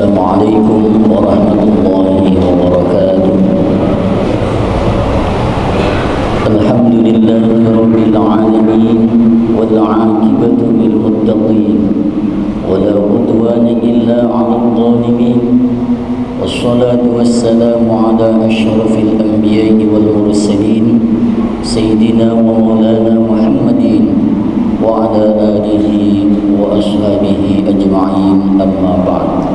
Assalamualaikum warahmatullahi wabarakatuh. Alhamdulillahi rabbil alamin wal 'aqibatu lil muttaqin wala udwana illa 'alal zalimin. Wassalatu wassalamu ala asyrafil anbiya'i wal mursalin sayyidina wa maulana Muhammadin wa ala alihi wa ashabihi ajma'in, amma ba'd.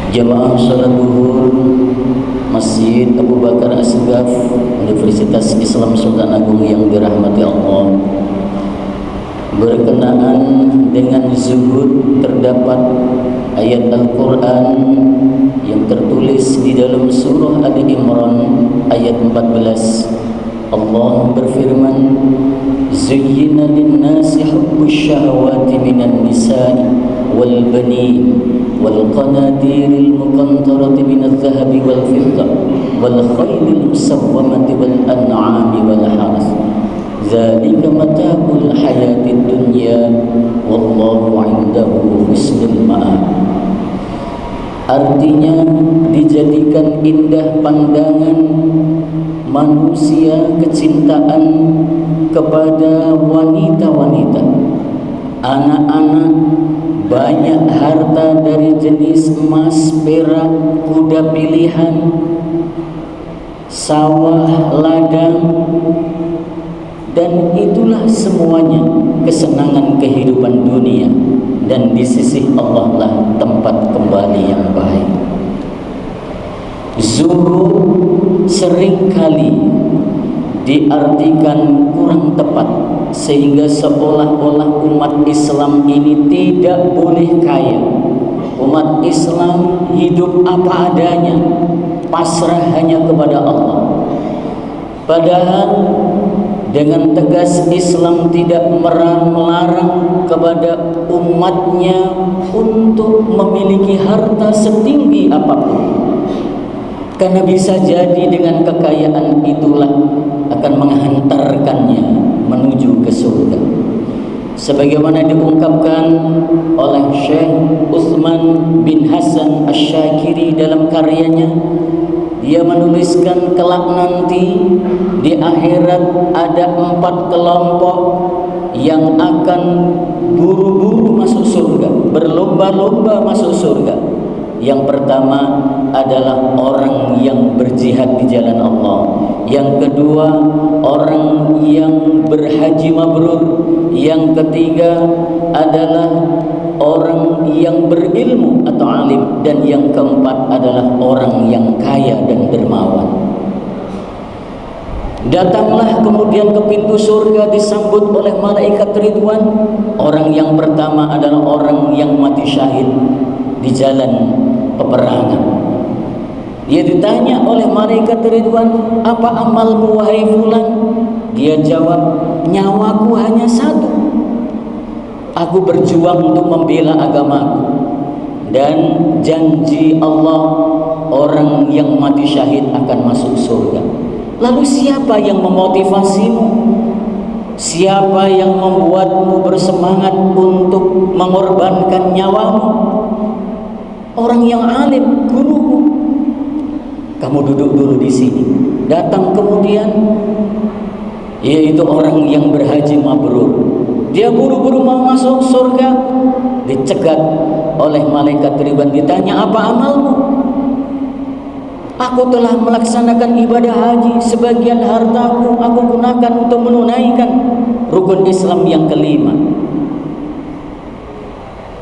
Jamaah salat zuhur Masjid Abu Bakar As-Sagaf Universitas Islam Sultan Agung yang dirahmati Allah, berkenaan dengan zuhud terdapat ayat Al-Quran yang tertulis di dalam surah Ali Imran ayat 14. Allah berfirman, Zuyyina lin-nasi hubbus syahawati minan nisa'i wal banin wal qanatiril muqantarati minadh dhahabi wal fiddah wal khaylil musawwamati wal an'ami wal harth. Dzalika mata'ul hayatid dunya wallahu 'indahu husnul ma'ab. Artinya, dijadikan indah pandangan manusia kecintaan kepada wanita-wanita, anak-anak, banyak harta dari jenis emas, perak, kuda pilihan, sawah, ladang, dan itulah semuanya kesenangan kehidupan dunia, dan di sisi Allah lah tempat kembali yang baik. Zuhud seringkali diartikan kurang tepat, sehingga seolah-olah umat Islam ini tidak boleh kaya. Umat Islam hidup apa adanya, pasrah hanya kepada Allah. Padahal dengan tegas Islam tidak melarang kepada umatnya untuk memiliki harta setinggi apapun, karena bisa jadi dengan kekayaan itulah akan menghantarkannya menuju ke surga. Sebagaimana diungkapkan oleh Syekh Utsman bin Hasan Asy-Syakiri dalam karyanya, dia menuliskan kelak nanti di akhirat ada 4 kelompok yang akan buru-buru masuk surga, berlomba-lomba masuk surga. Yang pertama adalah orang yang berjihad di jalan Allah. Yang kedua, orang yang berhaji mabrur. Yang ketiga adalah orang yang berilmu atau alim. Dan yang keempat adalah orang yang kaya dan dermawan. Datanglah kemudian ke pintu surga disambut oleh malaikat Ridwan. Orang yang pertama adalah orang yang mati syahid di jalan peperangan. Dia ditanya oleh malaikat Ridwan, apa amalmu wahai fulan? Dia jawab, nyawaku hanya satu. Aku berjuang untuk membela agamaku. Dan janji Allah, orang yang mati syahid akan masuk surga. Lalu siapa yang memotivasimu? Siapa yang membuatmu bersemangat untuk mengorbankan nyawamu? Orang yang alim, gurumu. Kamu duduk dulu di sini. Datang kemudian, yaitu orang yang berhaji mabrur. Dia buru-buru mau masuk surga, dicegat oleh malaikat Ridwan. Ditanya, apa amalmu? Aku telah melaksanakan ibadah haji, sebagian hartaku aku gunakan untuk menunaikan rukun Islam yang kelima.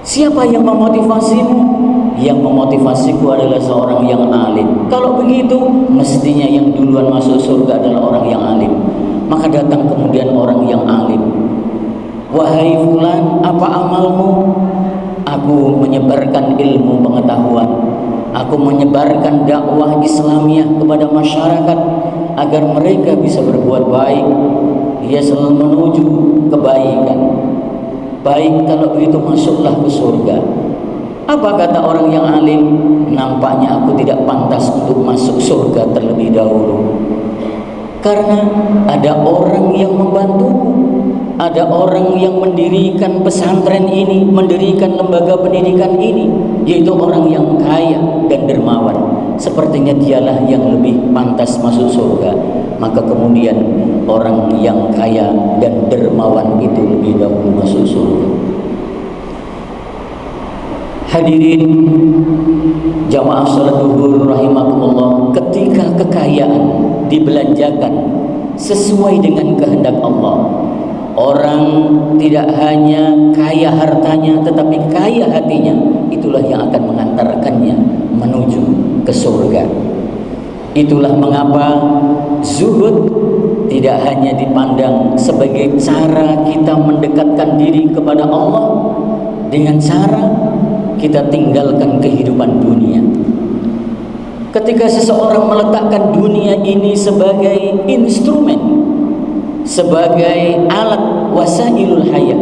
Siapa yang memotivasimu? Yang memotivasiku adalah seorang yang alim. Kalau begitu, mestinya yang duluan masuk surga adalah orang yang alim. Maka datang kemudian orang yang alim. Wahai fulan, apa amalmu? Aku menyebarkan ilmu pengetahuan. Aku menyebarkan dakwah Islamiyah kepada masyarakat agar mereka bisa berbuat baik. Dia selalu menuju kebaikan. Baik, kalau begitu masuklah ke surga. Apa kata orang yang alim? Nampaknya aku tidak pantas untuk masuk surga terlebih dahulu, karena ada orang yang membantuku. ada orang yang mendirikan pesantren ini, mendirikan lembaga pendidikan ini, yaitu orang yang kaya dan dermawan. Sepertinya dialah yang lebih pantas masuk surga. Maka kemudian orang yang kaya dan dermawan itu lebih dahulu masuk surga. Hadirin jamaah salat zuhur rahimakumullah, ketika kekayaan dibelanjakan sesuai dengan kehendak Allah, orang tidak hanya kaya hartanya tetapi kaya hatinya, itulah yang akan mengantarkannya menuju ke surga. Itulah mengapa zuhud tidak hanya dipandang sebagai cara kita mendekatkan diri kepada Allah dengan cara kita tinggalkan kehidupan dunia. Ketika seseorang meletakkan dunia ini sebagai instrumen, sebagai alat wasailul hayat,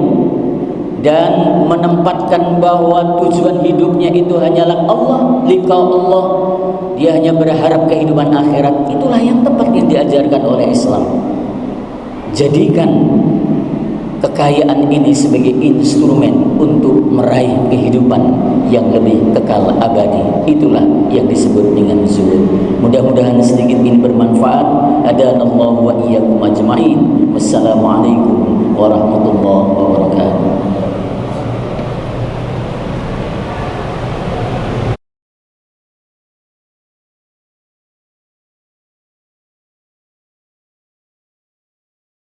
dan menempatkan bahwa tujuan hidupnya itu hanyalah Allah, liqa Allah, dia hanya berharap kehidupan akhirat, itulah yang tepat yang diajarkan oleh Islam. Jadikan kekayaan ini sebagai instrumen untuk meraih kehidupan yang lebih kekal abadi. Itulah yang disebut dengan zuhud. Mudah-mudahan sedikit ini bermanfaat. Hadanallahu wa iyyakum ajma'in. Wassalamualaikum warahmatullahi wabarakatuh.